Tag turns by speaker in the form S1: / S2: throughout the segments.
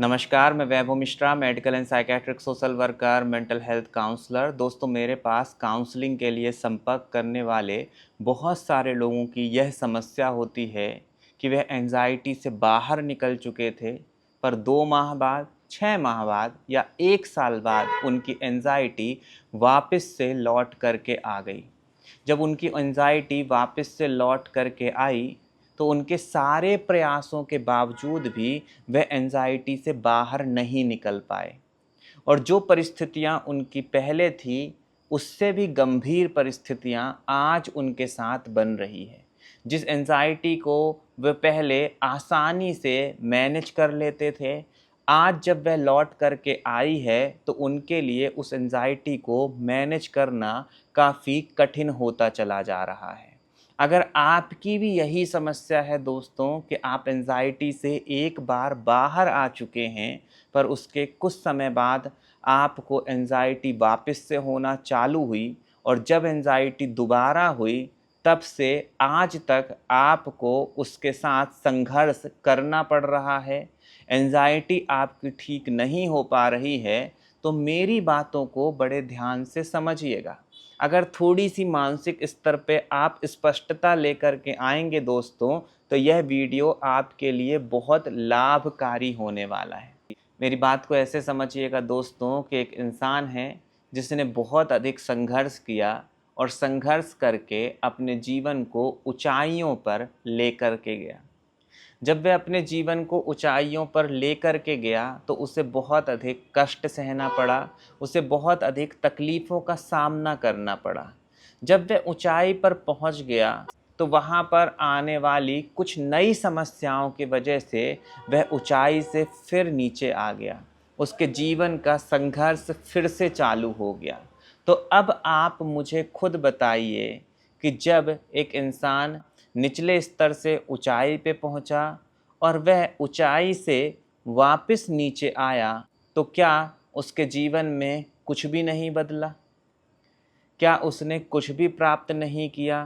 S1: नमस्कार, मैं Vaibhav Mishra, medical and psychiatric social worker, mental health counsellor. दोस्तों, मेरे पास काउंसलिंग के लिए संपर्क करने वाले बहुत सारे लोगों की यह समस्या होती है कि वह एंजाइटी से बाहर निकल चुके थे, पर 2 माह बाद, 6 माह बाद या 1 साल बाद उनकी एंजाइटी वापस से लौट कर के आ गई। जब उनकी एंजाइटी वापस से लौट कर के आई, तो उनके सारे प्रयासों के बावजूद भी वह एंजाइटी से बाहर नहीं निकल पाए और जो परिस्थितियां उनकी पहले थी उससे भी गंभीर परिस्थितियां आज उनके साथ बन रही है। जिस एंजाइटी को वे पहले आसानी से मैनेज कर लेते थे, आज जब वह लौट कर के आई है तो उनके लिए उस एंजाइटी को मैनेज करना काफ़ी कठिन होता चला जा रहा है। अगर आपकी भी यही समस्या है दोस्तों कि आप एंजाइटी से एक बार बाहर आ चुके हैं, पर उसके कुछ समय बाद आपको एंजाइटी वापस से होना चालू हुई और जब एंजाइटी दोबारा हुई, तब से आज तक आपको उसके साथ संघर्ष करना पड़ रहा है, एंजाइटी आपकी ठीक नहीं हो पा रही है, तो मेरी बातों को बड़े ध्यान से समझिएगा। अगर थोड़ी सी मानसिक स्तर पे आप स्पष्टता लेकर के आएंगे दोस्तों, तो यह वीडियो आपके लिए बहुत लाभकारी होने वाला है। मेरी बात को ऐसे समझिएगा दोस्तों कि एक इंसान है जिसने बहुत अधिक संघर्ष किया और संघर्ष करके अपने जीवन को ऊंचाइयों पर लेकर के गया। जब वह अपने जीवन को ऊंचाइयों पर लेकर के गया तो उसे बहुत अधिक कष्ट सहना पड़ा, उसे बहुत अधिक तकलीफ़ों का सामना करना पड़ा। जब वह ऊंचाई पर पहुंच गया तो वहां पर आने वाली कुछ नई समस्याओं की वजह से वह ऊंचाई से फिर नीचे आ गया। उसके जीवन का संघर्ष फिर से चालू हो गया। तो अब आप मुझे खुद बताइए कि जब एक इंसान निचले स्तर से ऊंचाई पे पहुंचा और वह ऊंचाई से वापस नीचे आया, तो क्या उसके जीवन में कुछ भी नहीं बदला? क्या उसने कुछ भी प्राप्त नहीं किया?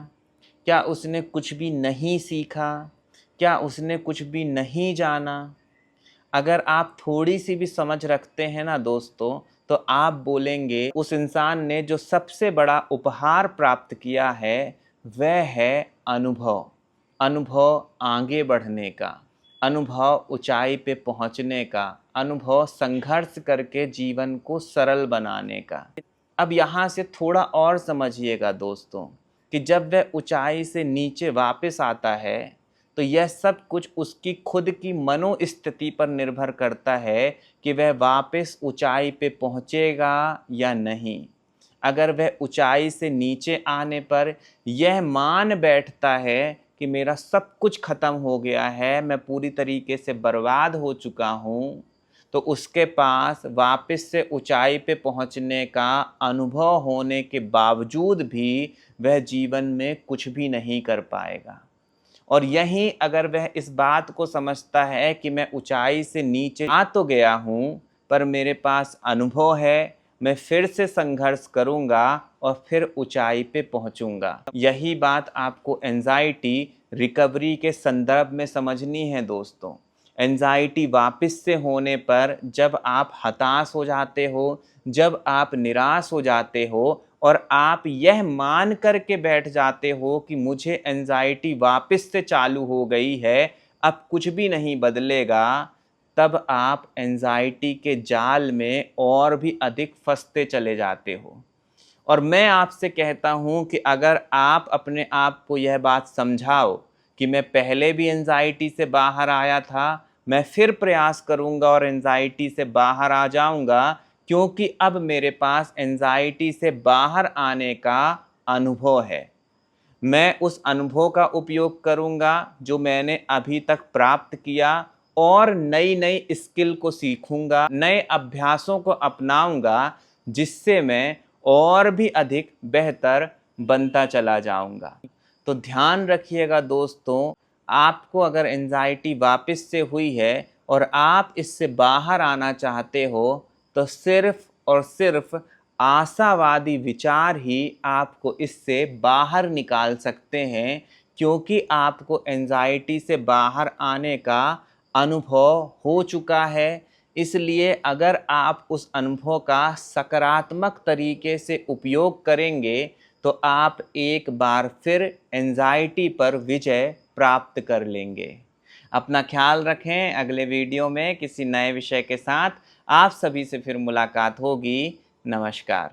S1: क्या उसने कुछ भी नहीं सीखा? क्या उसने कुछ भी नहीं जाना? अगर आप थोड़ी सी भी समझ रखते हैं ना दोस्तों, तो आप बोलेंगे उस इंसान ने जो सबसे बड़ा उपहार प्राप्त किया है वह है अनुभव। अनुभव आगे बढ़ने का, अनुभव ऊंचाई पे पहुंचने का, अनुभव संघर्ष करके जीवन को सरल बनाने का। अब यहाँ से थोड़ा और समझिएगा दोस्तों कि जब वह ऊंचाई से नीचे वापस आता है तो यह सब कुछ उसकी खुद की मनोस्थिति पर निर्भर करता है कि वह वापस ऊंचाई पे पहुंचेगा या नहीं। अगर वह ऊंचाई से नीचे आने पर यह मान बैठता है कि मेरा सब कुछ खत्म हो गया है, मैं पूरी तरीके से बर्बाद हो चुका हूँ, तो उसके पास वापस से ऊंचाई पे पहुंचने का अनुभव होने के बावजूद भी वह जीवन में कुछ भी नहीं कर पाएगा। और यहीं अगर वह इस बात को समझता है कि मैं ऊंचाई से नीचे आ तो गया हूँ, पर मेरे पास अनुभव है, मैं फिर से संघर्ष करूँगा और फिर ऊंचाई पे पहुँचूँगा। यही बात आपको एंजाइटी रिकवरी के संदर्भ में समझनी है दोस्तों। एंजाइटी वापस से होने पर जब आप हताश हो जाते हो, जब आप निराश हो जाते हो और आप यह मान कर के बैठ जाते हो कि मुझे एंजाइटी वापस से चालू हो गई है, अब कुछ भी नहीं बदलेगा, तब आप एंजाइटी के जाल में और भी अधिक फंसते चले जाते हो। और मैं आपसे कहता हूँ कि अगर आप अपने आप को यह बात समझाओ कि मैं पहले भी एंजाइटी से बाहर आया था, मैं फिर प्रयास करूँगा और एंजाइटी से बाहर आ जाऊँगा, क्योंकि अब मेरे पास एंजाइटी से बाहर आने का अनुभव है। मैं उस अनुभव का उपयोग करूँगा जो मैंने अभी तक प्राप्त किया और नई नई स्किल को सीखूँगा, नए अभ्यासों को अपनाऊँगा, जिससे मैं और भी अधिक बेहतर बनता चला जाऊँगा। तो ध्यान रखिएगा दोस्तों, आपको अगर एंजाइटी वापस से हुई है और आप इससे बाहर आना चाहते हो, तो सिर्फ और सिर्फ आशावादी विचार ही आपको इससे बाहर निकाल सकते हैं, क्योंकि आपको एंजाइटी से बाहर आने का अनुभव हो चुका है। इसलिए अगर आप उस अनुभव का सकारात्मक तरीके से उपयोग करेंगे तो आप एक बार फिर एंजाइटी पर विजय प्राप्त कर लेंगे। अपना ख्याल रखें। अगले वीडियो में किसी नए विषय के साथ आप सभी से फिर मुलाकात होगी। नमस्कार।